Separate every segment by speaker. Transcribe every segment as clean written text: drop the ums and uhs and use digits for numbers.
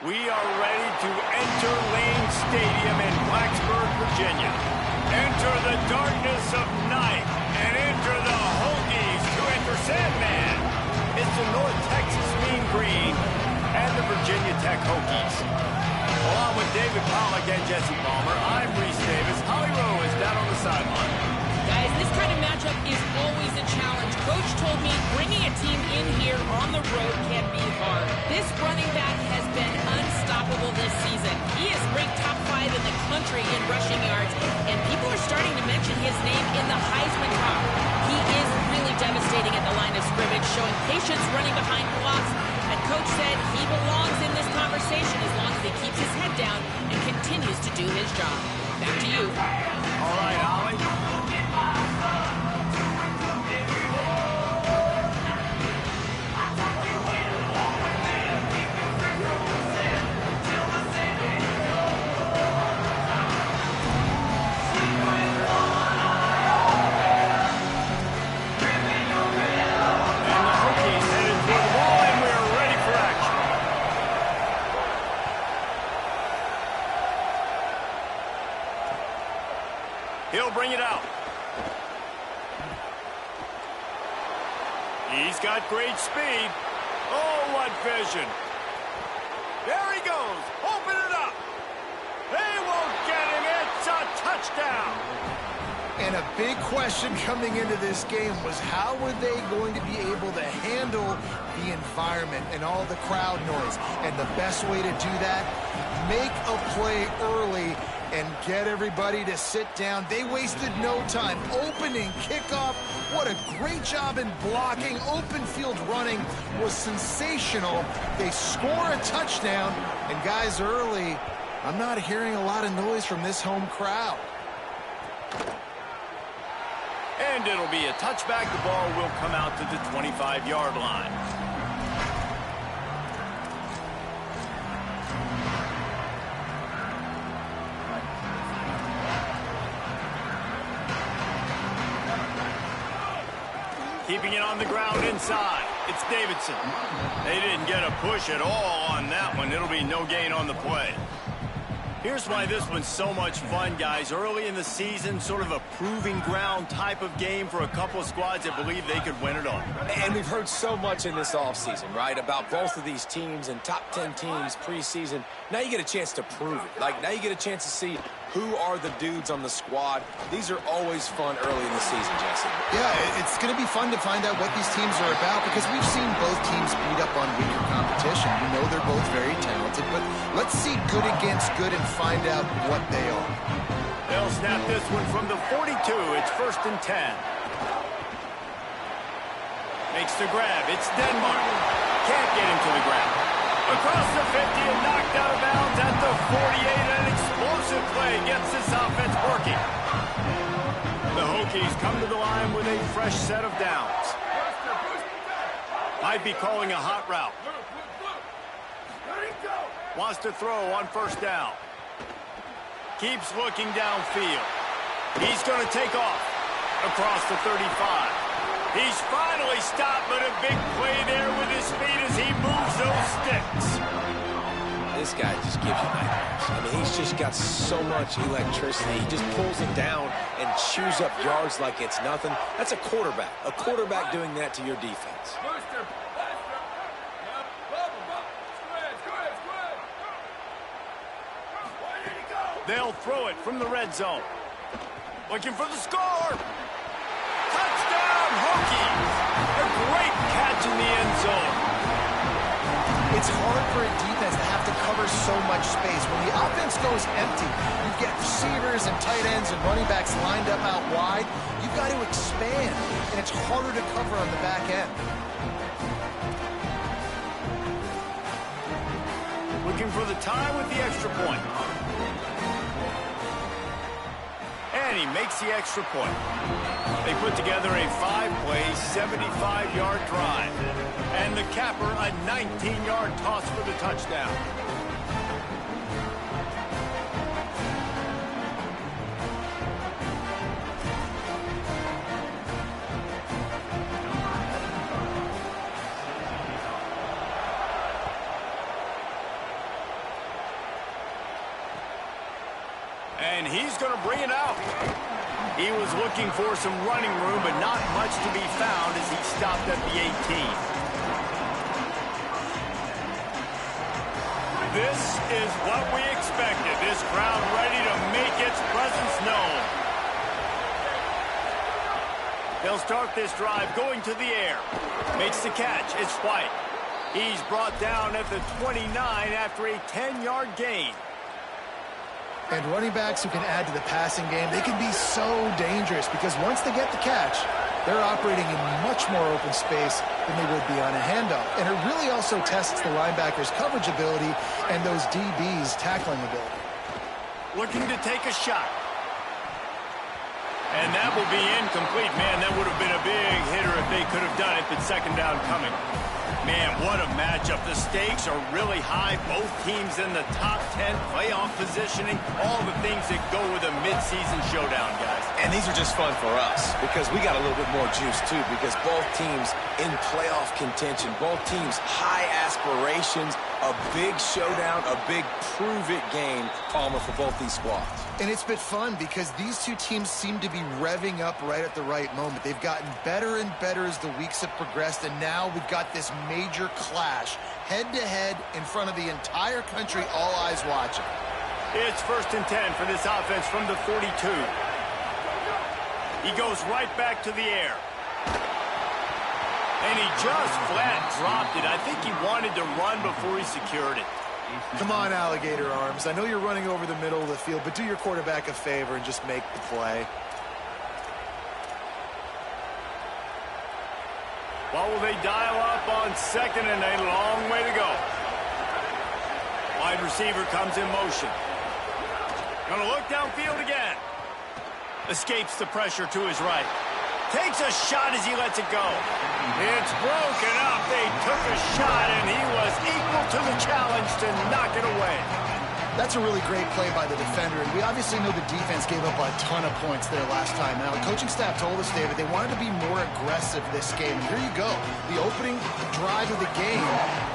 Speaker 1: We are ready to enter Lane Stadium in Blacksburg, Virginia. Enter the darkness of night and enter the Hokies to enter Sandman. It's the North Texas Mean Green and the Virginia Tech Hokies. Along with David Pollack and Jesse Palmer, I'm Reese Davis. Holly Rowe is down on the sideline.
Speaker 2: Guys, this kind of matchup is always a challenge. Coach told me bringing a team in here on the road can be hard. This running back has been unstoppable this season. He is ranked top 5 in the country in rushing yards, and people are starting to mention his name in the Heisman talk. He is really devastating at the line of scrimmage, showing patience running behind blocks. And Coach said he belongs in this conversation as long as he keeps his head down and continues to do his job. Back to you.
Speaker 1: All right, Holly. He'll bring it out. He's got great speed. Oh, what vision. There he goes. Open it up. They won't get him. It's a touchdown.
Speaker 3: And a big question coming into this game was how were they going to be able to handle the environment and all the crowd noise? And the best way to do that, make a play early and get everybody to sit down. They wasted no time. Opening, kickoff, what a great job in blocking. Open field running was sensational. They score a touchdown, and guys, early, I'm not hearing a lot of noise from this home crowd.
Speaker 1: And it'll be a touchback. The ball will come out to the 25-yard line. Keeping it on the ground inside. It's Davidson. They didn't get a push at all on that one. It'll be no gain on the play. Here's why this one's so much fun, guys. Early in the season, sort of a proving ground type of game for a couple of squads that believe they could win it all.
Speaker 4: And we've heard so much in this offseason, right, about both of these teams and top 10 teams preseason. Now you get a chance to prove it. Like, now you get a chance to see who are the dudes on the squad. These are always fun early in the season, Jesse.
Speaker 3: Yeah, it's going to be fun to find out what these teams are about because we've seen both teams beat up on weaker competition. We know they're both very talented, but let's see good against good and find out what they are.
Speaker 1: They'll snap this one from the 42. It's 1st and 10. Makes the grab. It's Denmark. Can't get him to the ground. Across the 50 and knocked out of bounds at the 48. An explosive play gets this offense working. The Hokies come to the line with a fresh set of downs. Might be calling a hot route. Wants to throw on 1st down. Keeps looking downfield. He's going to take off across the 35. He's finally stopped, but a big play there with his feet as he moves those sticks.
Speaker 4: This guy just gives you nightmares. I mean, he's just got so much electricity. He just pulls it down and chews up yards like it's nothing. That's a quarterback. A quarterback doing that to your defense.
Speaker 1: They'll throw it from the red zone. Looking for the score. Touchdown, Hokies. A great catch in the end zone.
Speaker 3: It's hard for a defense to have to cover so much space. When the offense goes empty, you get receivers and tight ends and running backs lined up out wide. You've got to expand, and it's harder to cover on the back end.
Speaker 1: Looking for the tie with the extra point. And he makes the extra point. They put together a 5-play, 75-yard drive. And the capper, a 19-yard toss for the touchdown. And he's going to bring it out. He was looking for some running room, but not much to be found as he stopped at the 18. This is what we expected. This crowd ready to make its presence known. They'll start this drive going to the air. Makes the catch. It's White. He's brought down at the 29 after a 10-yard gain.
Speaker 3: And running backs who can add to the passing game, they can be so dangerous because once they get the catch, they're operating in much more open space than they would be on a handoff. And it really also tests the linebackers' coverage ability and those DBs' tackling ability.
Speaker 1: Looking to take a shot. And that will be incomplete. Man, that would have been a big hitter if they could have done it, but second down coming. Man, what a matchup. The stakes are really high. Both teams in the top 10, playoff positioning, all the things that go with a midseason showdown, guys.
Speaker 4: And these are just fun for us because we got a little bit more juice, too, because both teams in playoff contention, both teams high aspirations, a big showdown, a big prove-it game, Palmer, for both these squads.
Speaker 3: And it's been fun because these two teams seem to be revving up right at the right moment. They've gotten better and better as the weeks have progressed, and now we've got this major clash, head-to-head in front of the entire country, all eyes watching.
Speaker 1: It's 1st and 10 for this offense from the 42. He goes right back to the air. And he just flat dropped it. I think he wanted to run before he secured it.
Speaker 3: Come on, alligator arms. I know you're running over the middle of the field, but do your quarterback a favor and just make the play.
Speaker 1: What will they dial up on second and a long way to go? Wide receiver comes in motion. Gonna look downfield again. Escapes the pressure to his right. Takes a shot as he lets it go. It's broken up. They took a shot, and he was equal to the challenge to knock it away.
Speaker 3: That's a really great play by the defender, and we obviously know the defense gave up a ton of points there last time out. The coaching staff told us, David, they wanted to be more aggressive this game. And here you go. The opening drive of the game.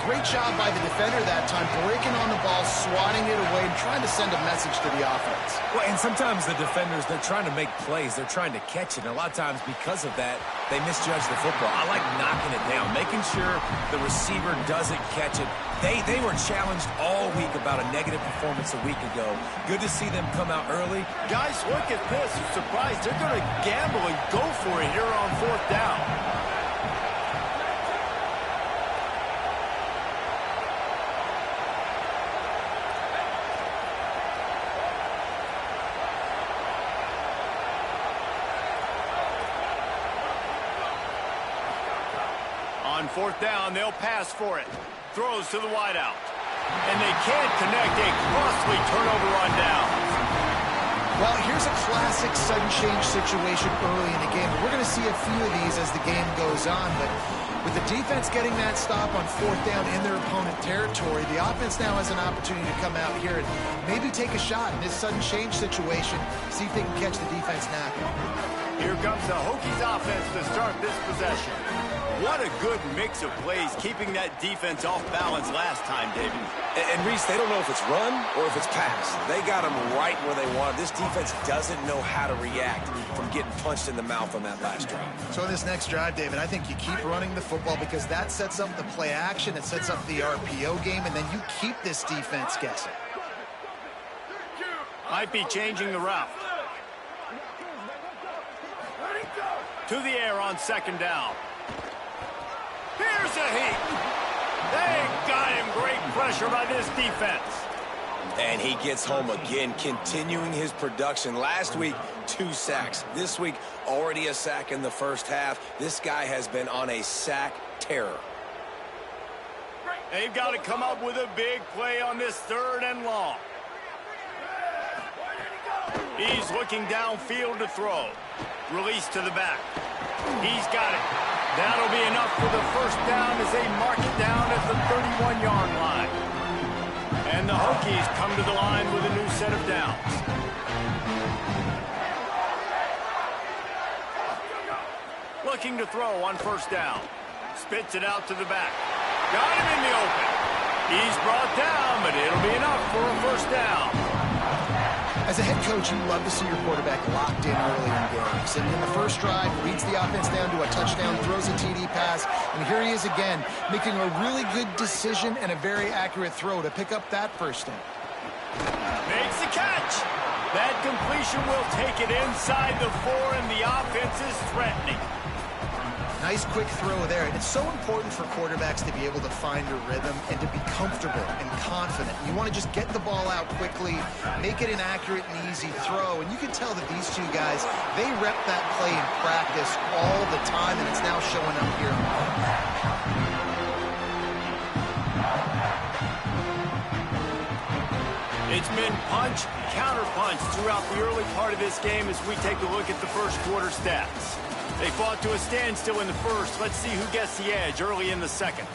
Speaker 3: Great job by the defender that time, breaking on the ball, swatting it away, and trying to send a message to the offense.
Speaker 4: Well, and sometimes the defenders, they're trying to make plays. They're trying to catch it. And a lot of times, because of that, they misjudge the football. I like knocking it down, making sure the receiver doesn't catch it. They were challenged all week about a negative performance a week ago. Good to see them come out early.
Speaker 1: Guys, look at this. I'm surprised. They're going to gamble and go for it here on 4th down. On 4th down, they'll pass for it. Throws to the wideout. And they can't connect. A costly turnover on downs.
Speaker 3: Well, here's a classic sudden change situation early in the game. We're going to see a few of these as the game goes on, but with the defense getting that stop on 4th down in their opponent territory, the offense now has an opportunity to come out here and maybe take a shot in this sudden change situation, see if they can catch the defense napping.
Speaker 1: Here comes the Hokies offense to start this possession. What a good mix of plays, keeping that defense off balance last time, David.
Speaker 4: And Reese, they don't know if it's run or if it's pass. They got them right where they want. This defense doesn't know how to react from getting punched in the mouth on that last drive.
Speaker 3: So in this next drive, David, I think you keep running the football because that sets up the play action, it sets up the RPO game, and then you keep this defense guessing.
Speaker 1: Might be changing the route. To the air on 2nd down. Here's a heat. They got him. Great pressure by this defense.
Speaker 4: And he gets home again, continuing his production. Last week, 2 sacks. This week, already a sack in the first half. This guy has been on a sack terror.
Speaker 1: They've got to come up with a big play on this 3rd and long. He's looking downfield to throw. Release to the back. He's got it. That'll be enough for the 1st down as they mark it down at the 31-yard line. And the Hokies come to the line with a new set of downs. Looking to throw on 1st down. Spits it out to the back. Got him in the open. He's brought down, but it'll be enough for a 1st down.
Speaker 3: As a head coach, you love to see your quarterback locked in early in games. And in the first drive, leads the offense down to a touchdown, throws a TD pass, and here he is again, making a really good decision and a very accurate throw to pick up that first down.
Speaker 1: Makes the catch. That completion will take it inside the 4, and the offense is threatening.
Speaker 3: Nice quick throw there, and it's so important for quarterbacks to be able to find a rhythm and to be comfortable and confident. You want to just get the ball out quickly, make it an accurate and easy throw, and you can tell that these two guys, they rep that play in practice all the time, and it's now showing up here on the field.
Speaker 1: It's been punch, counter punch throughout the early part of this game as we take a look at the first quarter stats. They fought to a standstill in the first. Let's see who gets the edge early in the second.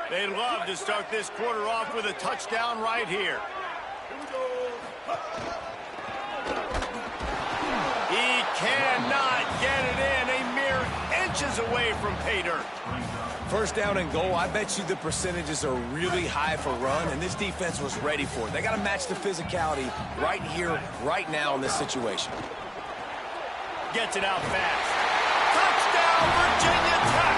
Speaker 1: They'd love to start this quarter off with a touchdown right here. He cannot get it in. A mere inches away from pay dirt.
Speaker 4: First down and goal, I bet you the percentages are really high for run, and this defense was ready for it. They got to match the physicality right here, right now in this situation.
Speaker 1: Gets it out fast. Touchdown, Virginia Tech!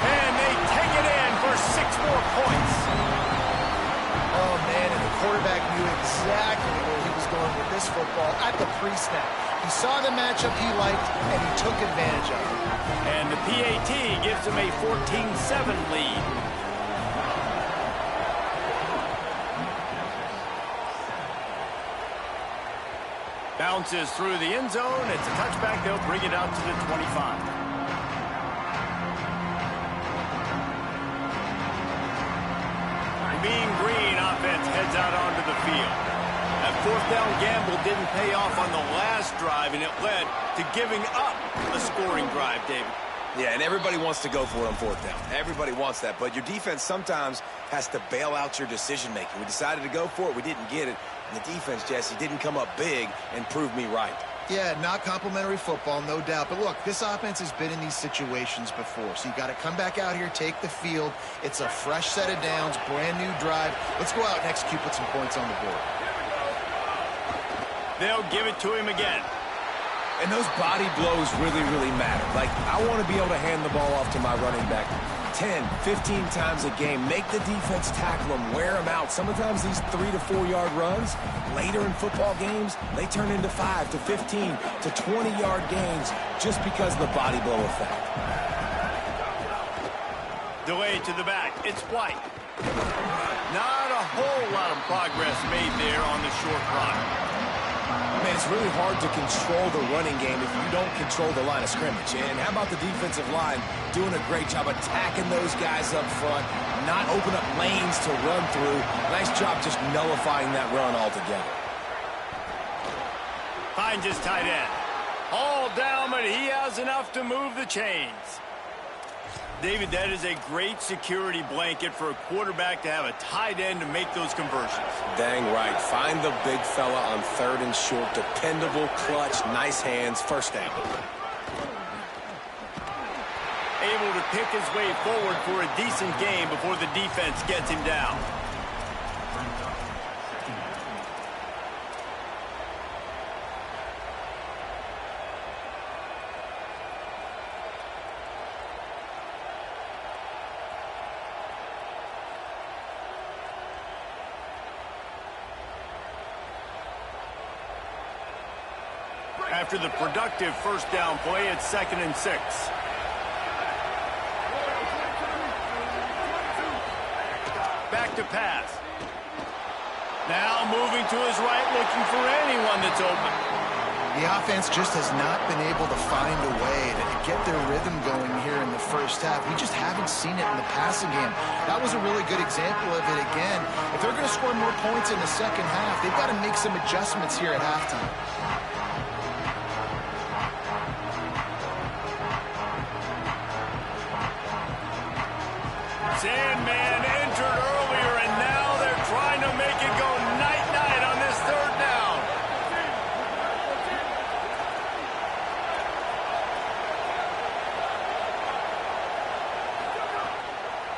Speaker 1: And they take it in for 6 more points.
Speaker 3: Oh, man, and the quarterback knew exactly where he was going with this football at the pre-snap. He saw the matchup he liked, and he took advantage of it.
Speaker 1: And the PAT gives him a 14-7 lead. Bounces through the end zone. It's a touchback. They'll bring it out to the 25. Mean Green offense heads out onto the field. That fourth down gamble didn't pay off on the last drive, and it led to giving up a scoring drive, David.
Speaker 4: Yeah, and everybody wants to go for it on fourth down. Everybody wants that, but your defense sometimes has to bail out your decision-making. We decided to go for it. We didn't get it. And the defense, Jesse, didn't come up big and prove me right.
Speaker 3: Yeah, not complimentary football, no doubt. But look, this offense has been in these situations before. So you got to come back out here, take the field. It's a fresh set of downs, brand new drive. Let's go out and execute, put some points on the board.
Speaker 1: They'll give it to him again.
Speaker 4: And those body blows really, really matter. Like, I want to be able to hand the ball off to my running back 10, 15 times a game. Make the defense tackle them, wear them out. Sometimes these 3 to 4 yard runs, later in football games, they turn into 5 to 15 to 20 yard gains just because of the body blow effect.
Speaker 1: Delay to the back. It's White. Not a whole lot of progress made there on the short run.
Speaker 4: Man, it's really hard to control the running game if you don't control the line of scrimmage. And how about the defensive line doing a great job attacking those guys up front, not open up lanes to run through. Nice job just nullifying that run altogether.
Speaker 1: Finds his tight end. All down, but he has enough to move the chains. David, that is a great security blanket for a quarterback to have a tight end to make those conversions.
Speaker 4: Dang right. Find the big fella on 3rd and short. Dependable, clutch, nice hands, first down.
Speaker 1: Able to pick his way forward for a decent game before the defense gets him down. After the productive first down play, it's 2nd and 6. Back to pass. Now moving to his right, looking for anyone that's open.
Speaker 3: The offense just has not been able to find a way to get their rhythm going here in the first half. We just haven't seen it in the passing game. That was a really good example of it again. If they're going to score more points in the second half, they've got to make some adjustments here at halftime.
Speaker 1: Sandman entered earlier, and now they're trying to make it go night-night on this 3rd down.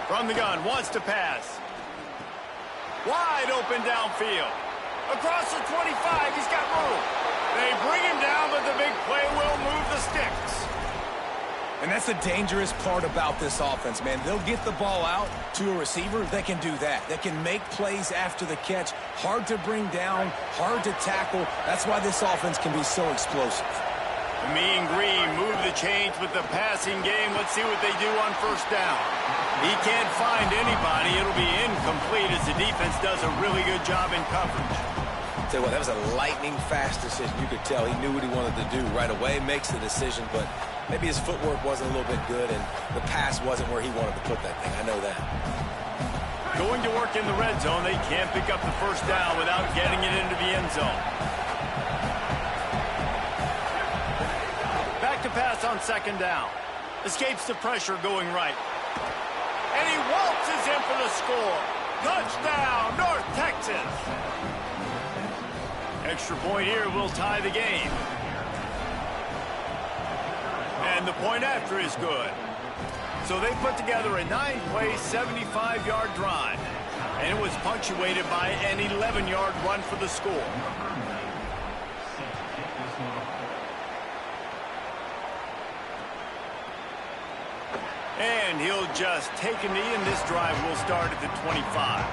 Speaker 1: From the gun, wants to pass. Wide open downfield. Across the 25, he's got room. They bring him down, but the big play will move the sticks.
Speaker 4: And that's the dangerous part about this offense, man. They'll get the ball out to a receiver. They can do that. They can make plays after the catch. Hard to bring down, hard to tackle. That's why this offense can be so explosive.
Speaker 1: The Mean Green move the chains with the passing game. Let's see what they do on first down. He can't find anybody. It'll be incomplete as the defense does a really good job in coverage.
Speaker 4: Tell you what, that was a lightning-fast decision. You could tell he knew what he wanted to do right away, makes the decision, but maybe his footwork wasn't a little bit good, and the pass wasn't where he wanted to put that thing. I know that.
Speaker 1: Going to work in the red zone. They can't pick up the first down without getting it into the end zone. Back to pass on second down. Escapes the pressure going right. And he waltzes in for the score. Touchdown, North Texas. Extra point here will tie the game. And the point after is good. So they put together a 9-play, 75-yard drive. And it was punctuated by an 11-yard run for the score. And he'll just take a knee, and this drive will start at the 25.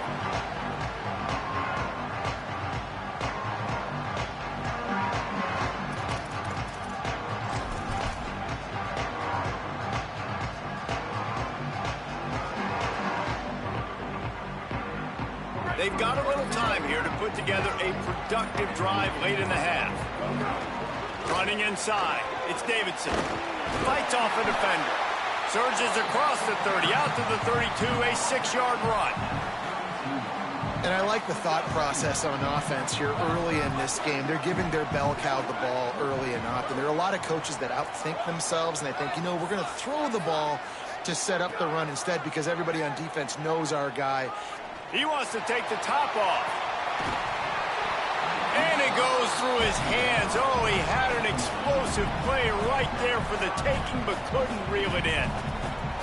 Speaker 1: They've got a little time here to put together a productive drive late in the half. Running inside, it's Davidson. Fights off a defender. Surges across the 30, out to the 32, a 6-yard run.
Speaker 3: And I like the thought process on offense here early in this game. They're giving their bell cow the ball early and often. There are a lot of coaches that outthink themselves, and they think, you know, we're going to throw the ball to set up the run instead because everybody on defense knows our guy.
Speaker 1: He wants to take the top off. And it goes through his hands. Oh, he had an explosive play right there for the taking, but couldn't reel it in.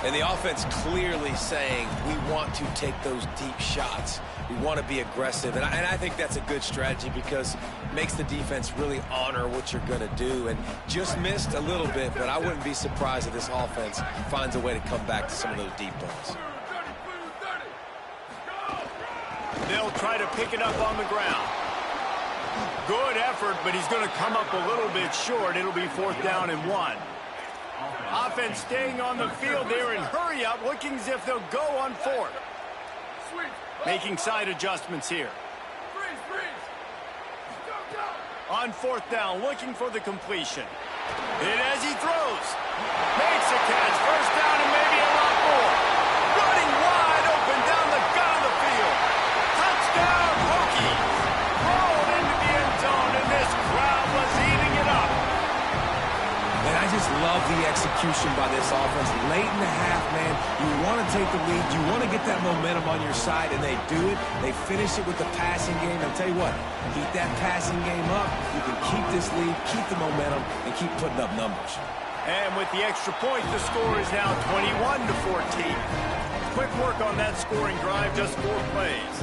Speaker 4: And the offense clearly saying, we want to take those deep shots. We want to be aggressive. And I think that's a good strategy because it makes the defense really honor what you're going to do. And just missed a little bit, but I wouldn't be surprised if this offense finds a way to come back to some of those deep balls.
Speaker 1: They'll try to pick it up on the ground. Good effort, but he's going to come up a little bit short. It'll be 4th down and 1. Offense staying on the field there in hurry up, looking as if they'll go on 4th. Making side adjustments here. On 4th down, looking for the completion. And as he throws, makes a catch. First down and maybe a lot more. Running wide open down the gut of the field. Touchdown, Hokies. Rolled into the end zone, and this crowd was eating it up.
Speaker 4: And I just love the execution by this offense. Late in the half, man, you want to take the lead. You want to get that momentum on your side, and they do it. They finish it with the passing game. I'll tell you what, keep that passing game up. You can keep this lead, keep the momentum, and keep putting up numbers.
Speaker 1: And with the extra point, the score is now 21-14. Quick work on that scoring drive, just 4 plays.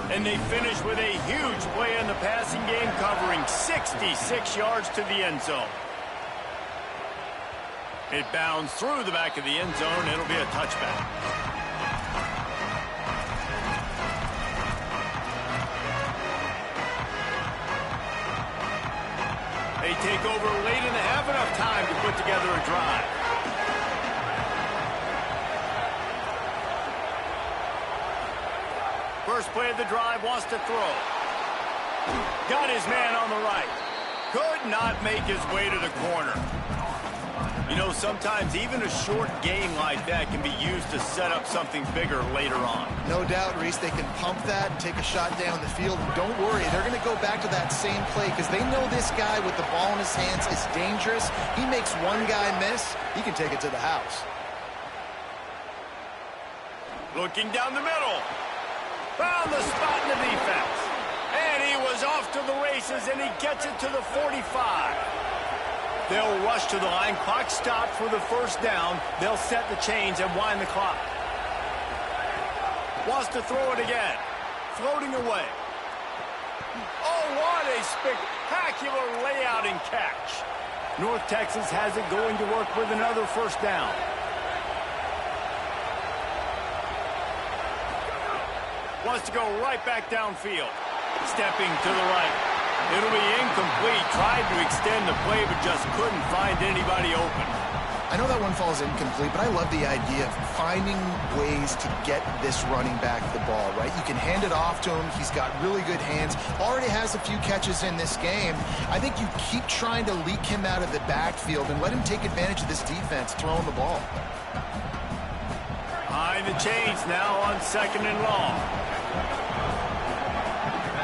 Speaker 1: And they finish with a huge play in the passing game, covering 66 yards to the end zone. It bounds through the back of the end zone. It'll be a touchback. They take over late in the half, enough time to put together a drive. First play of the drive, wants to throw. Got his man on the right. Could not make his way to the corner. You know, sometimes even a short game like that can be used to set up something bigger later on.
Speaker 3: No doubt, Reese, they can pump that and take a shot down the field. And don't worry, they're going to go back to that same play because they know this guy with the ball in his hands is dangerous. He makes one guy miss, he can take it to the house.
Speaker 1: Looking down the middle. Found the spot in the defense. And he was off to the races, and he gets it to the 45. They'll rush to the line. Clock stopped for the first down. They'll set the chains and wind the clock. Wants to throw it again. Floating away. Oh, what a spectacular layout and catch. North Texas has it going to work with another first down. Wants to go right back downfield. Stepping to the right. It'll be incomplete. Tried to extend the play, but just couldn't find anybody open.
Speaker 3: I know that one falls incomplete, but I love the idea of finding ways to get this running back the ball, right? You can hand it off to him. He's got really good hands. Already has a few catches in this game. I think you keep trying to leak him out of the backfield and let him take advantage of this defense throwing the ball.
Speaker 1: Behind the chains now on 2nd and long.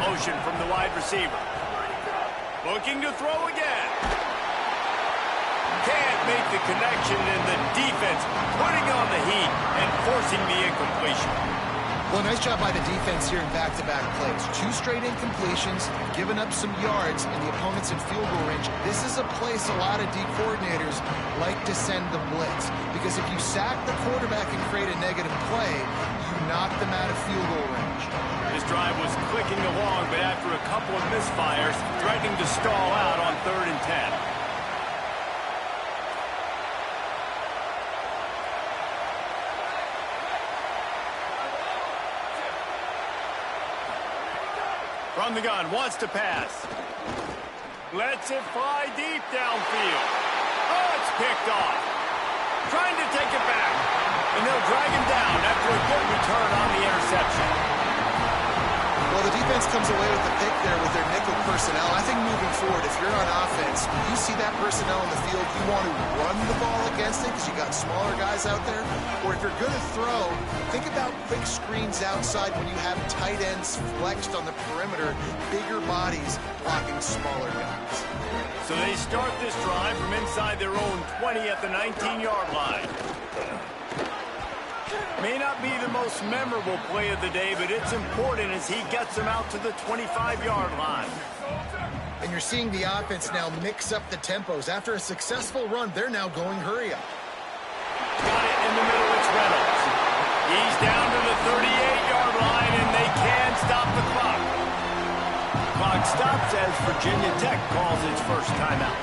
Speaker 1: Motion from the wide receiver. Looking to throw again. Can't make the connection, and the defense putting on the heat and forcing the incompletion.
Speaker 3: Well, nice job by the defense here in back-to-back plays. 2 straight incompletions, giving up some yards, and the opponent's in field goal range. This is a place a lot of D coordinators like to send the blitz, because if you sack the quarterback and create a negative play, you knock them out of field goal range.
Speaker 1: This drive was clicking along, but after a couple of misfires, threatening to stall out on 3rd and 10. From the gun, wants to pass. Lets it fly deep downfield. Oh, it's picked off. Trying to take it back. And they'll drag him down after a good return on the interception.
Speaker 3: Well, the defense comes away with the pick there with their nickel personnel. I think moving forward, if you're on offense, when you see that personnel in the field, you want to run the ball against it because you got smaller guys out there. Or if you're going to throw, think about quick screens outside when you have tight ends flexed on the perimeter, bigger bodies blocking smaller guys.
Speaker 1: So they start this drive from inside their own 20 at the 19-yard line. May not be the most memorable play of the day, but it's important as he gets them out to the 25-yard line.
Speaker 3: And you're seeing the offense now mix up the tempos. After a successful run, they're now going hurry up.
Speaker 1: Got it in the middle, it's Reynolds. He's down to the 38-yard line, and they can stop the clock. Clock stops as Virginia Tech calls its first timeout.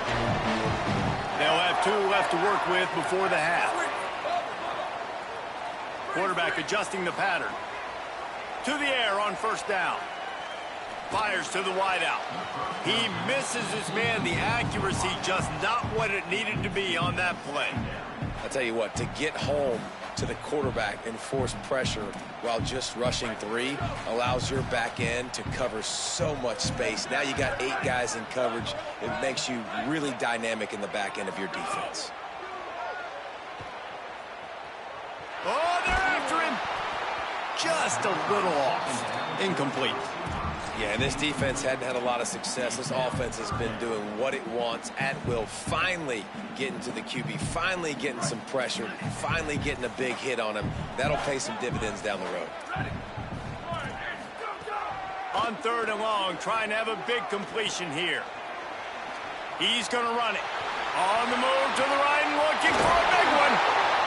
Speaker 1: They'll have 2 left to work with before the half. Quarterback adjusting the pattern. To the air on first down. Fires to the wideout. He misses his man. The accuracy just not what it needed to be on that play.
Speaker 4: I'll tell you what, to get home to the quarterback and force pressure while just rushing 3 allows your back end to cover so much space. Now you got 8 guys in coverage. It makes you really dynamic in the back end of your defense.
Speaker 1: Oh, they're after him. Just a little off. Incomplete.
Speaker 4: Yeah, and this defense hadn't had a lot of success. This offense has been doing what it wants at will. Finally getting to the QB. Finally getting some pressure. Finally getting a big hit on him. That'll pay some dividends down the road.
Speaker 1: On 3rd and long, trying to have a big completion here. He's going to run it. On the move to the right and looking for a big one.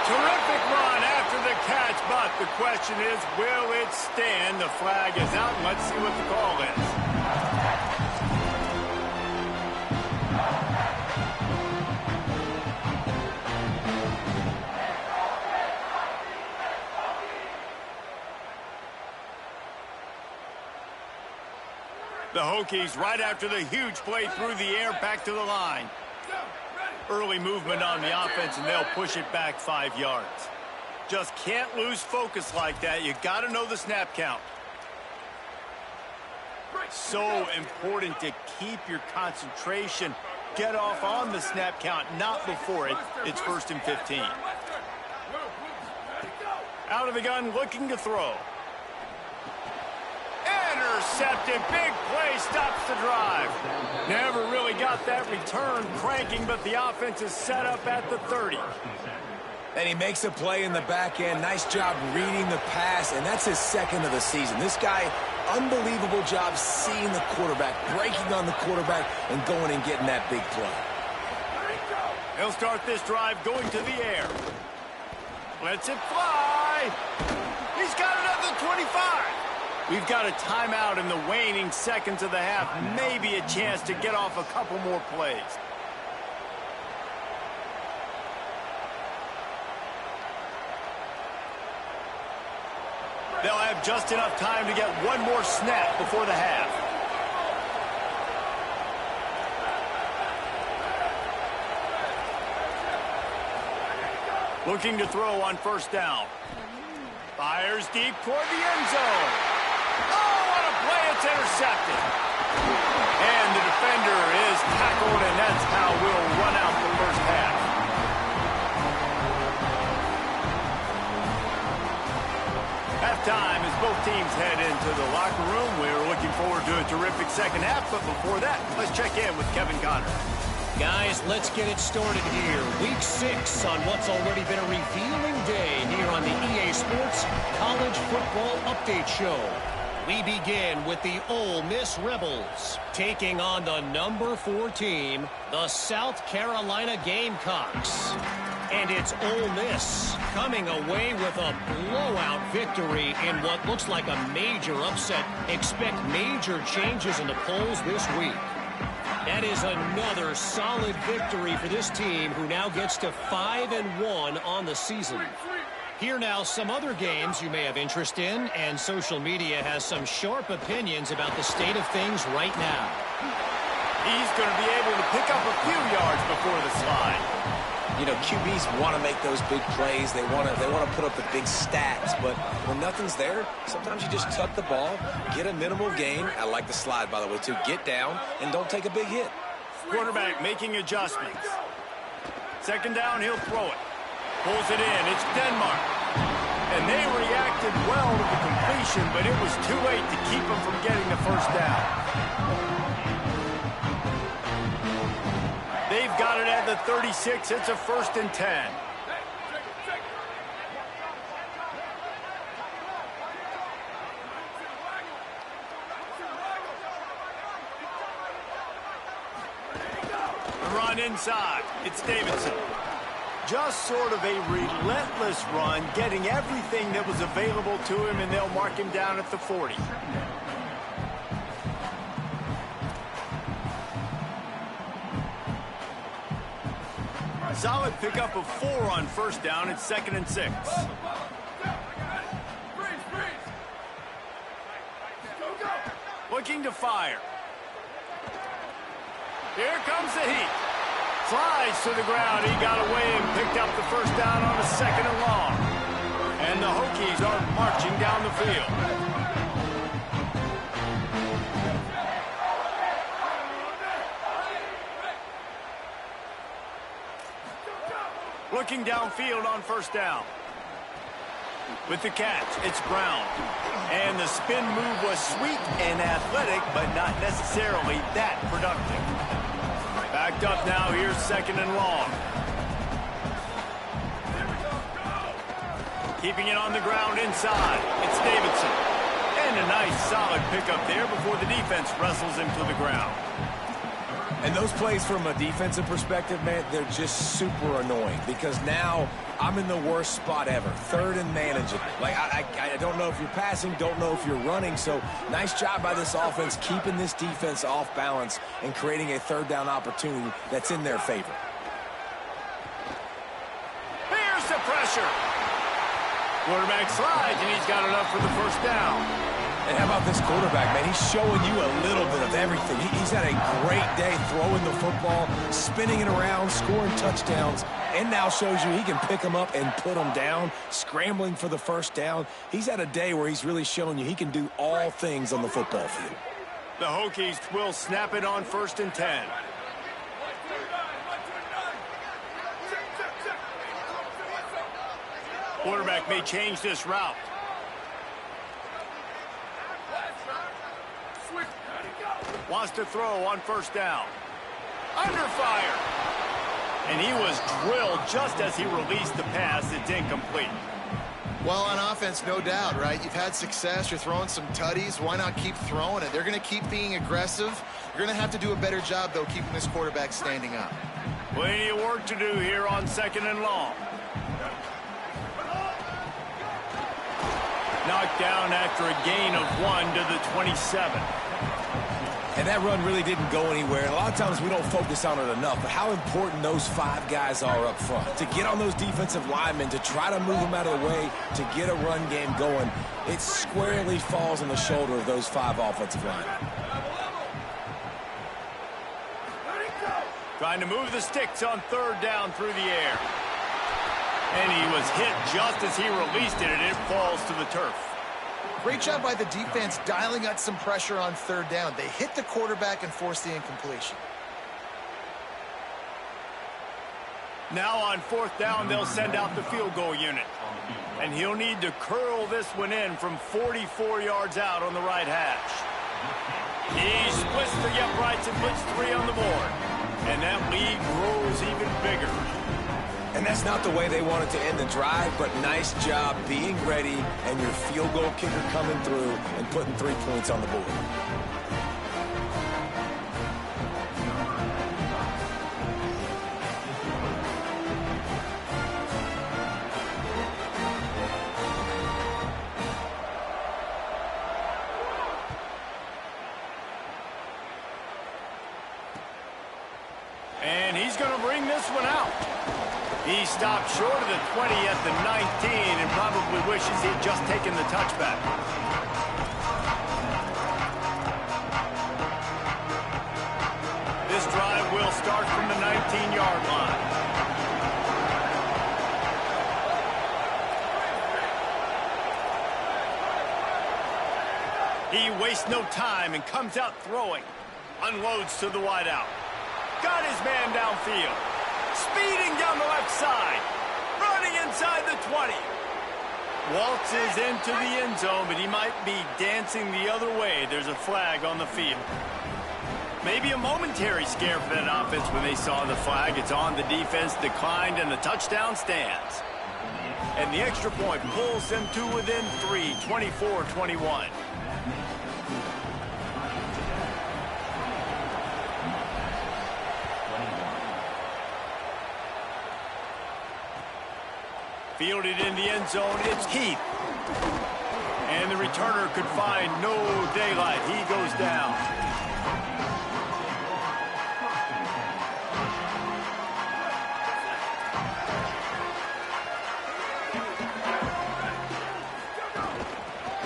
Speaker 1: Terrific run after the catch, but the question is, will it stand? The flag is out, and let's see what the call is. The Hokies right after the huge play through the air back to the line. Early movement on the offense, and they'll push it back 5 yards. Just can't lose focus like that. You got to know the snap count. So important to keep your concentration. Get off on the snap count, not before it. It's 1st and 15. Out of the gun, looking to throw. Intercepted. Big play stops the drive. Never really got that return cranking, but the offense is set up at the 30.
Speaker 4: And he makes a play in the back end. Nice job reading the pass, and that's his 2nd of the season. This guy, unbelievable job seeing the quarterback, breaking on the quarterback, and going and getting that big play.
Speaker 1: He'll start this drive going to the air. Lets it fly. He's got another 25. We've got a timeout in the waning seconds of the half. Maybe a chance to get off a couple more plays. They'll have just enough time to get one more snap before the half. Looking to throw on first down. Fires deep toward the end zone. Oh, what a play. It's intercepted. And the defender is tackled, and that's how we'll run out the first half. Halftime as both teams head into the locker room. We're looking forward to a terrific second half, but before that, let's check in with Kevin Connor.
Speaker 5: Guys, let's get it started here. Week 6 on what's already been a revealing day here on the EA Sports College Football Update Show. We begin with the Ole Miss Rebels taking on the number 4 team, the South Carolina Gamecocks. And it's Ole Miss coming away with a blowout victory in what looks like a major upset. Expect major changes in the polls this week. That is another solid victory for this team, who now gets to 5-1 on the season. Here now, some other games you may have interest in, and social media has some sharp opinions about the state of things right now.
Speaker 1: He's going to be able to pick up a few yards before the slide.
Speaker 4: You know, QBs want to make those big plays. They want to put up the big stats. But when nothing's there, sometimes you just tuck the ball, get a minimal gain. I like the slide, by the way, too. Get down and don't take a big hit.
Speaker 1: Quarterback making adjustments. Second down, he'll throw it. Pulls it in. It's Denmark. And they reacted well to the completion, but it was too late to keep them from getting the first down. They've got it at the 36. It's a 1st and 10. The run inside. It's Davidson. Just sort of a relentless run, getting everything that was available to him, and they'll mark him down at the 40. Solid pickup of 4 on first down. It's 2nd and 6. Looking to fire. Here comes the heat. Slides to the ground. He got away and picked up the first down on a 2nd and long. And the Hokies are marching down the field. Looking downfield on first down. With the catch, it's Brown. And the spin move was sweet and athletic, but not necessarily that productive. Backed up now, here's 2nd and long. Keeping it on the ground inside. It's Davidson. And a nice solid pickup there before the defense wrestles him to the ground.
Speaker 4: And those plays from a defensive perspective, man, they're just super annoying because now I'm in the worst spot ever. 3rd and manageable. Like, I don't know if you're passing, don't know if you're running. So nice job by this offense keeping this defense off balance and creating a 3rd down opportunity that's in their favor.
Speaker 1: Here's the pressure. Quarterback slides, and he's got enough for the first down.
Speaker 4: And how about this quarterback, man? He's showing you a little bit of everything. He's had a great day throwing the football, spinning it around, scoring touchdowns, and now shows you he can pick them up and put them down, scrambling for the first down. He's had a day where he's really showing you he can do all things on the football field.
Speaker 1: The Hokies will snap it on 1st and 10. Quarterback may change this route. Wants to throw on first down. Under fire. And he was drilled just as he released the pass. It's incomplete.
Speaker 3: Well, on offense, no doubt, right? You've had success. You're throwing some tutties. Why not keep throwing it? They're going to keep being aggressive. You're going to have to do a better job, though, keeping this quarterback standing up.
Speaker 1: Plenty of work to do here on 2nd and long. Knocked down after a gain of 1 to the 27.
Speaker 4: And that run really didn't go anywhere. And a lot of times we don't focus on it enough, but how important those 5 guys are up front. To get on those defensive linemen, to try to move them out of the way, to get a run game going, it squarely falls on the shoulder of those 5 offensive linemen.
Speaker 1: Trying to move the sticks on 3rd down through the air. And he was hit just as he released it, and it falls to the turf.
Speaker 3: Great job by the defense dialing up some pressure on 3rd down. They hit the quarterback and forced the incompletion.
Speaker 1: Now on 4th down, they'll send out the field goal unit. And he'll need to curl this one in from 44 yards out on the right hash. He splits the uprights and puts 3 on the board. And that lead grows even bigger.
Speaker 4: And that's not the way they wanted to end the drive, but nice job being ready and your field goal kicker coming through and putting 3 points on the board.
Speaker 1: And he's going to bring this one out. He stopped short of the 20 at the 19 and probably wishes he'd just taken the touchback. This drive will start from the 19-yard line. He wastes no time and comes out throwing. Unloads to the wideout. Got his man downfield. Speeding down the left side. Running inside the 20. Waltzes into the end zone, but he might be dancing the other way. There's a flag on the field. Maybe a momentary scare for that offense when they saw the flag. It's on. The defense declined, and the touchdown stands. And the extra point pulls them to within 3, 24-21. Fielded in the end zone, it's Heath. And the returner could find no daylight. He goes down.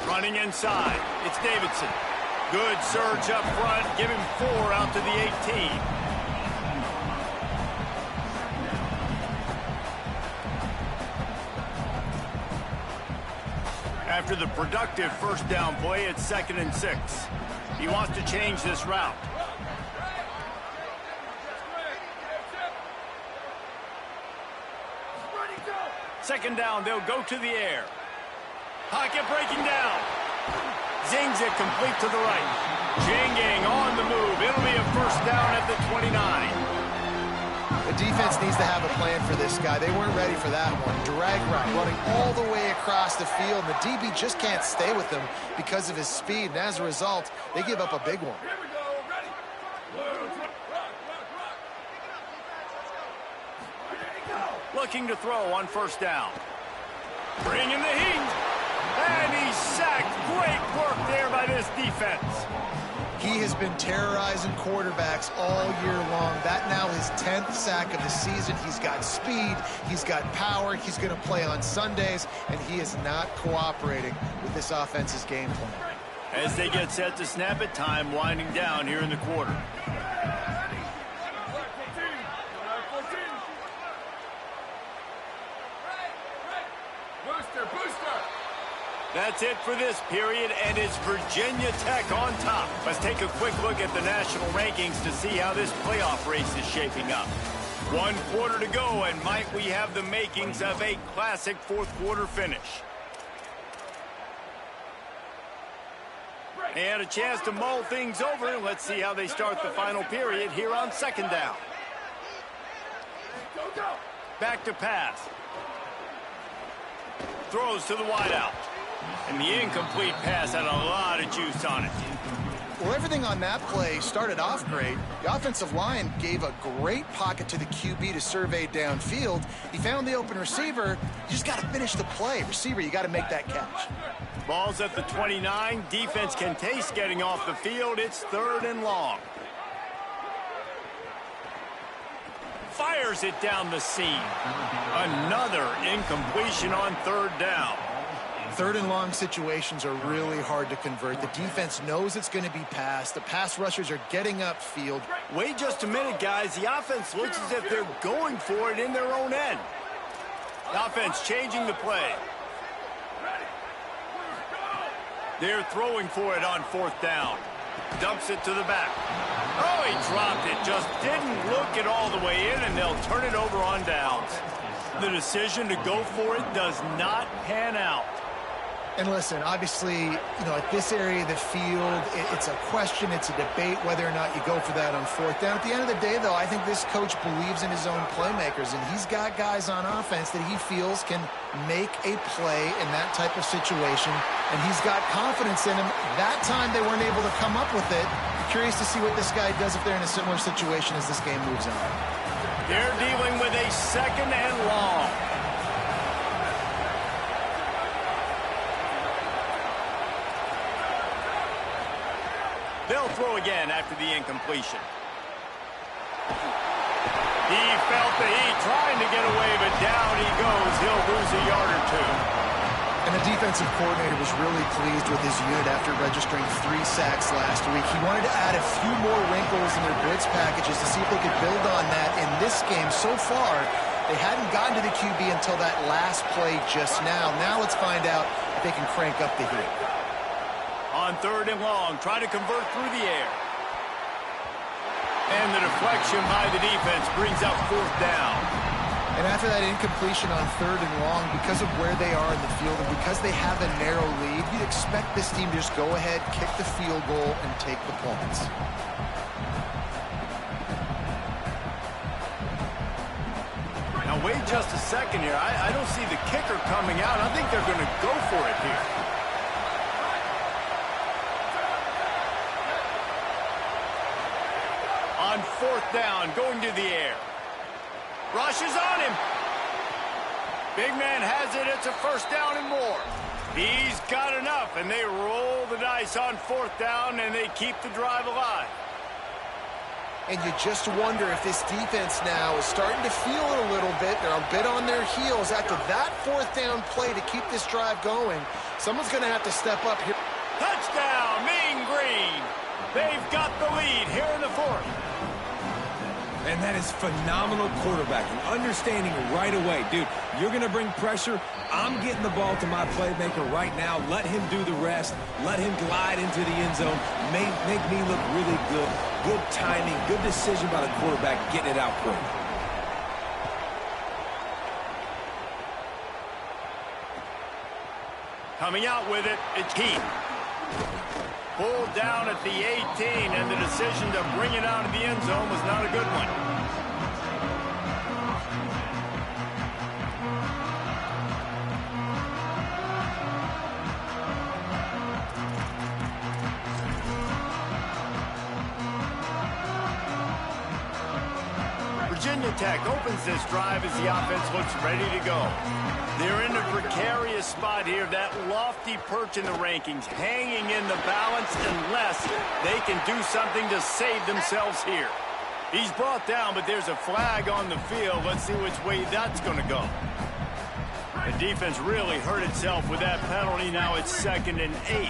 Speaker 1: Running inside, it's Davidson. Good surge up front, give him 4 out to the 18. After the productive first down play, it's 2nd and 6. He wants to change this route. Second down, they'll go to the air. Pocket breaking down. Zings it complete to the right. Jangang on the move. It'll be a first down at the 29.
Speaker 3: The defense needs to have a plan for this guy. They weren't ready for that one. Drag route, running all the way across the field. And the DB just can't stay with him because of his speed. And as a result, they give up a big one.
Speaker 1: Looking to throw on first down. Bringing the heat. And he's sacked. Great work there by this defense.
Speaker 3: He has been terrorizing quarterbacks all year long. That now his 10th sack of the season. He's got speed. He's got power. He's going to play on Sundays. And he is not cooperating with this offense's game plan.
Speaker 1: As they get set to snap it, time winding down here in the quarter. That's it for this period, and it's Virginia Tech on top. Let's take a quick look at the national rankings to see how this playoff race is shaping up. 1 quarter to go, and might we have the makings of a classic fourth quarter finish. They had a chance to mull things over. Let's see how they start the final period here on second down. Back to pass. Throws to the wideout. And the incomplete pass had a lot of juice on it.
Speaker 3: Well, everything on that play started off great. The offensive line gave a great pocket to the QB to survey downfield. He found the open receiver. You just got to finish the play. Receiver, you got to make that catch.
Speaker 1: Ball's at the 29. Defense can taste getting off the field. It's 3rd and long. Fires it down the seam. Another incompletion on 3rd down.
Speaker 3: 3rd and long situations are really hard to convert. The defense knows it's going to be passed. The pass rushers are getting upfield.
Speaker 1: Wait just a minute, guys. The offense looks as if they're going for it in their own end. The offense changing the play. They're throwing for it on 4th down. Dumps it to the back. Oh, he dropped it. Just didn't look it all the way in, and they'll turn it over on downs. The decision to go for it does not pan out.
Speaker 3: And listen, obviously, at this area of the field, it's a question, it's a debate whether or not you go for that on 4th down. At the end of the day, though, I think this coach believes in his own playmakers, and he's got guys on offense that he feels can make a play in that type of situation, and he's got confidence in him. That time they weren't able to come up with it. Curious to see what this guy does if they're in a similar situation as this game moves on.
Speaker 1: They're dealing with a 2nd and long. They'll throw again after the incompletion. He felt the heat trying to get away, but down he goes. He'll lose a yard or 2.
Speaker 3: And the defensive coordinator was really pleased with his unit after registering 3 sacks last week. He wanted to add a few more wrinkles in their blitz packages to see if they could build on that. In this game, so far, they hadn't gotten to the QB until that last play just now. Now let's find out if they can crank up the heat.
Speaker 1: On 3rd and long, trying to convert through the air. And the deflection by the defense brings up 4th down.
Speaker 3: And after that incompletion on 3rd and long, because of where they are in the field and because they have a narrow lead, you'd expect this team to just go ahead, kick the field goal, and take the points.
Speaker 1: Now wait just a second here. I don't see the kicker coming out. I think they're going to go for it here. On 4th down, going to the air. Rushes on him. Big man has it. It's a 1st down and more. He's got enough, and they roll the dice on 4th down, and they keep the drive alive.
Speaker 3: And you just wonder if this defense now is starting to feel it a little bit. They're a bit on their heels. After that 4th down play to keep this drive going, someone's going to have to step up here.
Speaker 1: Touchdown, Mean Green. They've got the lead here in the 4th.
Speaker 4: And that is phenomenal quarterbacking. Understanding right away, dude, you're going to bring pressure. I'm getting the ball to my playmaker right now. Let him do the rest. Let him glide into the end zone. Make me look really good. Good timing, good decision by the quarterback, getting it out quick.
Speaker 1: Coming out with it, it's Heath. Pulled down at the 18, and the decision to bring it out of the end zone was not a good one. Virginia Tech opens this drive as the offense looks ready to go. They're in a precarious spot here, that lofty perch in the rankings, hanging in the balance unless they can do something to save themselves here. He's brought down, but there's a flag on the field. Let's see which way that's going to go. The defense really hurt itself with that penalty. Now it's 2nd and 8.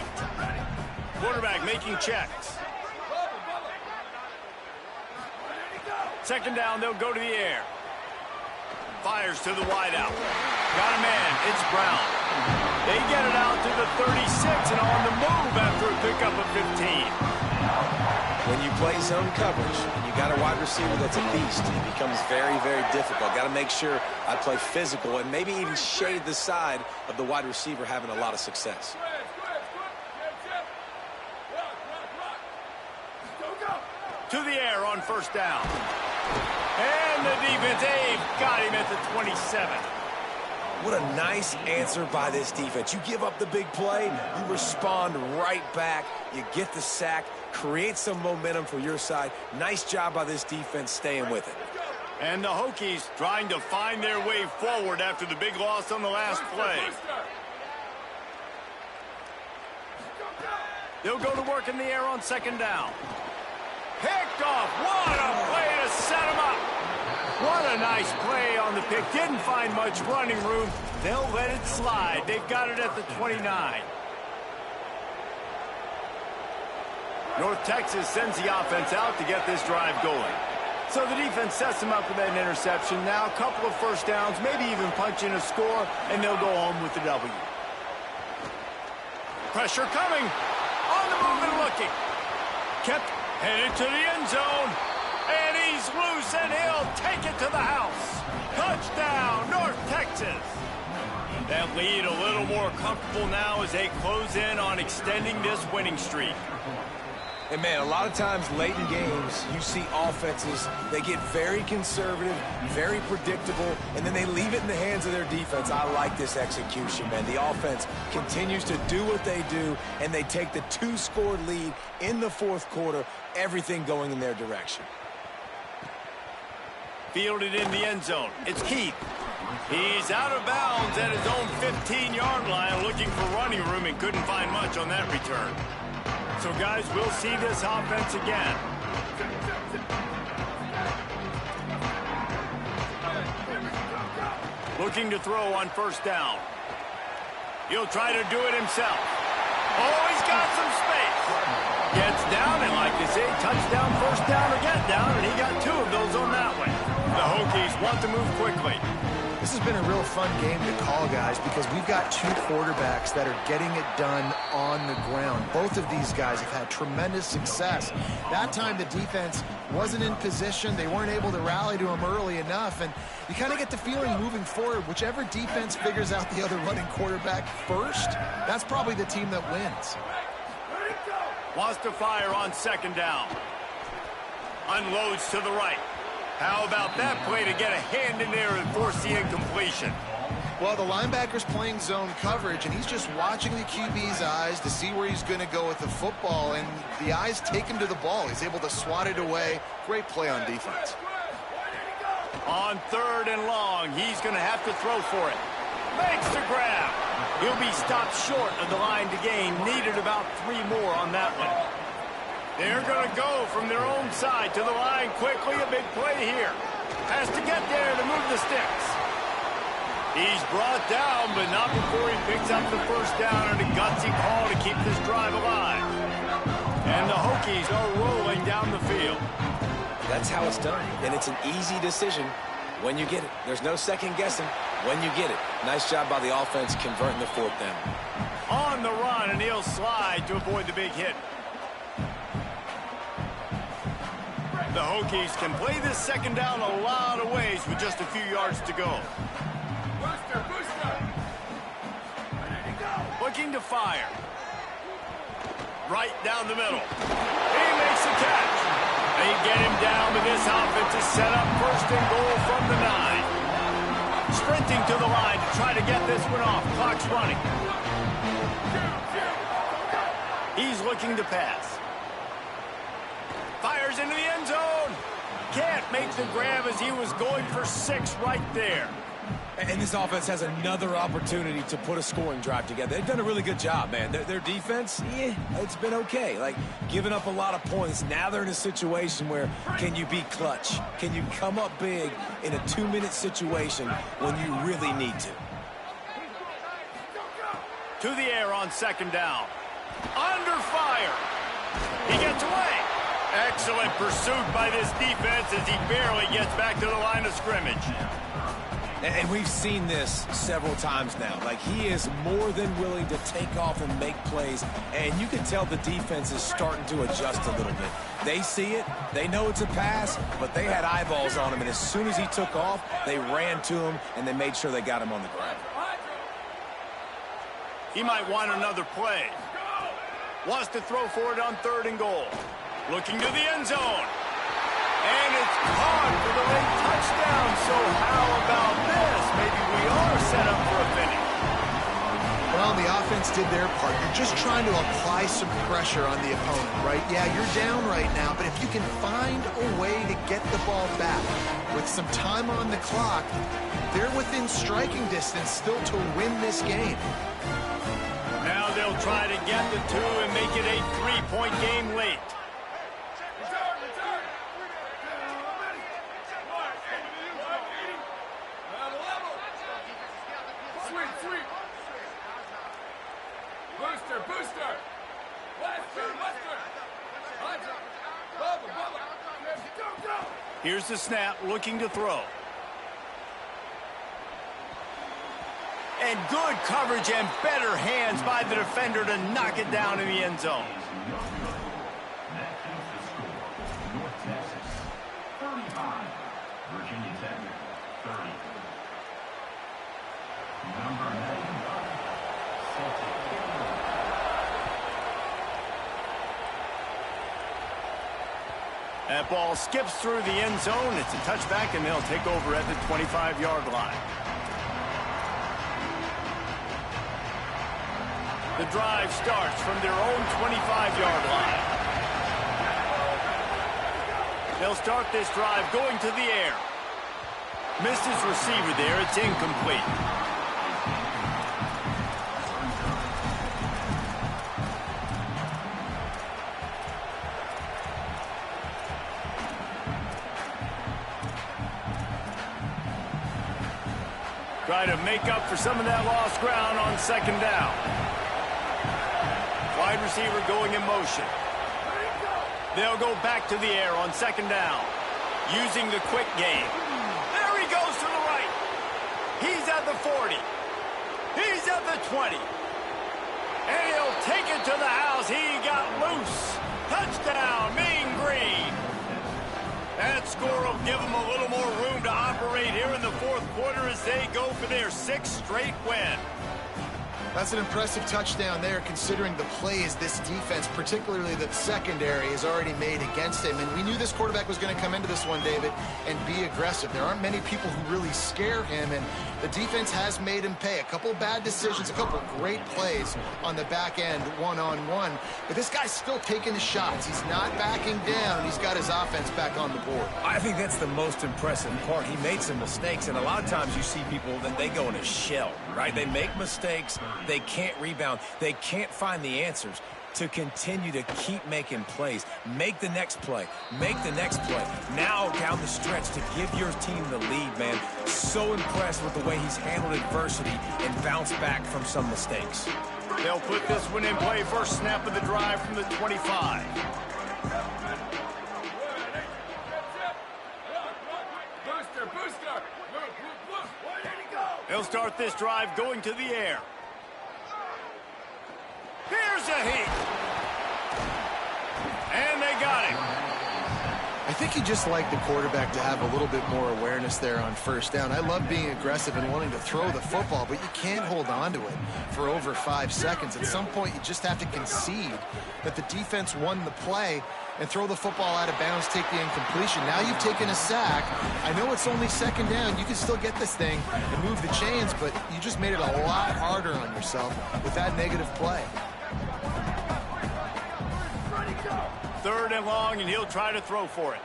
Speaker 1: Quarterback making checks. 2nd down, they'll go to the air. Fires to the wideout. Got a man, it's Brown. They get it out to the 36 and on the move after a pickup of 15.
Speaker 4: When you play zone coverage and you got a wide receiver that's a beast, it becomes very, very difficult. Got to make sure I play physical and maybe even shade the side of the wide receiver having a lot of success.
Speaker 1: To the air on 1st down. And the defense, they've got him at the 27.
Speaker 4: What a nice answer by this defense. You give up the big play, you respond right back, you get the sack, create some momentum for your side. Nice job by this defense staying with it.
Speaker 1: And the Hokies trying to find their way forward after the big loss on the last play. They'll go to work in the air on second down. Picked off. What a play to set him up. What a nice play on the pick. Didn't find much running room. They'll let it slide. They've got it at the 29. North Texas sends the offense out to get this drive going. So the defense sets them up with an interception. Now a couple of first downs, maybe even punch in a score, and they'll go home with the W. Pressure coming. On the move and looking. Kept headed to the end zone. And he's loose, and he'll take it to the house. Touchdown, North Texas. That lead a little more comfortable now as they close in on extending this winning streak.
Speaker 4: And, man, a lot of times late in games, you see offenses, they get very conservative, very predictable, and then they leave it in the hands of their defense. I like this execution, man. The offense continues to do what they do, and they take the 2-score lead in the fourth quarter, everything going in their direction.
Speaker 1: Fielded in the end zone. It's Keith. He's out of bounds at his own 15-yard line, looking for running room and couldn't find much on that return. So, guys, we'll see this offense again. Looking to throw on first down. He'll try to do it himself. Oh, he's got some space. Gets down, and like they say, touchdown, first down, or get down, and he got 2 of those on that one. The Hokies want to move quickly.
Speaker 3: This has been a real fun game to call, guys, because we've got 2 quarterbacks that are getting it done on the ground. Both of these guys have had tremendous success. That time the defense wasn't in position. They weren't able to rally to him early enough, and you kind of get the feeling moving forward, whichever defense figures out the other running quarterback first, that's probably the team that wins.
Speaker 1: Wants to fire on second down. Unloads to the right. How about that play to get a hand in there and force the incompletion?
Speaker 3: Well, the linebacker's playing zone coverage, and he's just watching the QB's eyes to see where he's going to go with the football, and the eyes take him to the ball. He's able to swat it away. Great play on defense.
Speaker 1: On third and long, he's going to have to throw for it. Makes the grab. He'll be stopped short of the line to gain. Needed about 3 more on that one. They're going to go from their own side to the line quickly. A big play here. Has to get there to move the sticks. He's brought down, but not before he picks up the first down and a gutsy call to keep this drive alive. And the Hokies are rolling down the field.
Speaker 4: That's how it's done, and it's an easy decision when you get it. There's no second guessing when you get it. Nice job by the offense converting the 4th down.
Speaker 1: On the run, and he'll slide to avoid the big hit. The Hokies can play this second down a lot of ways with just a few yards to go. Looking to fire. Right down the middle. He makes a catch. They get him down, but this offense is set up first and goal from the 9. Sprinting to the line to try to get this one off. Clock's running. He's looking to pass. Fires into the end zone. Can't make the grab as he was going for 6 right there.
Speaker 4: And this offense has another opportunity to put a scoring drive together. They've done a really good job, man. Their defense, it's been okay. Like, giving up a lot of points. Now they're in a situation where can you be clutch? Can you come up big in a 2-minute situation when you really need to?
Speaker 1: To the air on second down. Under fire. He gets away. Excellent pursuit by this defense as he barely gets back to the line of scrimmage.
Speaker 4: And we've seen this several times now. Like, he is more than willing to take off and make plays, and you can tell the defense is starting to adjust a little bit. They see it, they know it's a pass, but they had eyeballs on him, and as soon as he took off, they ran to him, and they made sure they got him on the ground.
Speaker 1: He might want another play. Wants to throw for it on 3rd and goal. Looking to the end zone. And it's caught for the late touchdown. So how about this? Maybe we are set up for a finish.
Speaker 3: Well, the offense did their part. You're just trying to apply some pressure on the opponent, right? Yeah, you're down right now, but if you can find a way to get the ball back with some time on the clock, they're within striking distance still to win this game.
Speaker 1: Now they'll They'll try to get the two and make it a three-point game late. Here's the snap, looking to throw. And good coverage and better hands by the defender to knock it down in the end zone.
Speaker 6: North Texas, 35. Virginia Tech, 30. Number 95, Celtic.
Speaker 1: That ball skips through the end zone. It's a touchback, and they'll take over at the 25-yard line. The drive starts from their own 25-yard line. They'll start this drive going to the air. Missed his receiver there. It's incomplete. Try to make up for some of that lost ground on second down. Wide receiver going in motion. They'll go back to the air on second down, using the quick game. There he goes to the right. He's at the 40. He's at the 20. And he'll take it to the house. He got loose. Touchdown, Mean Green. That score will give them a little more room to operate here in the fourth quarter as they go for their sixth straight win.
Speaker 3: That's an impressive touchdown there, considering the plays this defense, particularly the secondary, has already made against him. And we knew this quarterback was going to come into this one, David, and be aggressive. There aren't many people who really scare him, and the defense has made him pay. A couple bad decisions, a couple great plays on the back end, one-on-one. But this guy's still taking his shots. He's not backing down. He's got his offense back on the board.
Speaker 4: I think that's the most impressive part. He made some mistakes, and a lot of times you see people that they go in a shell, right? They make mistakes. They can't rebound. They can't find the answers. To continue to keep making plays. Make the next play. Make the next play. Now down the stretch to give your team the lead, man. So impressed with the way he's handled adversity and bounced back from some mistakes.
Speaker 1: They'll put this one in play. First snap of the drive from the 25. They'll start this drive going to the air. Here's a heat. And they got him.
Speaker 3: I think you just like the quarterback to have a little bit more awareness there on first down. I love being aggressive and wanting to throw the football, but you can't hold on to it for over 5 seconds. At some point, you just have to concede that the defense won the play and throw the football out of bounds, take the incompletion. Now you've taken a sack. I know it's only second down. You can still get this thing and move the chains, but you just made it a lot harder on yourself with that negative play.
Speaker 1: Third and long, and he'll try to throw for it.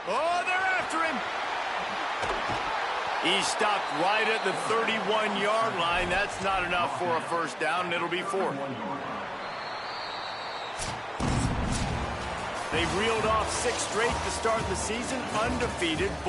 Speaker 1: Oh, they're after him. He stopped right at the 31-yard line. That's not enough for a first down, and it'll be fourth. They reeled off 6 straight to start the season, undefeated.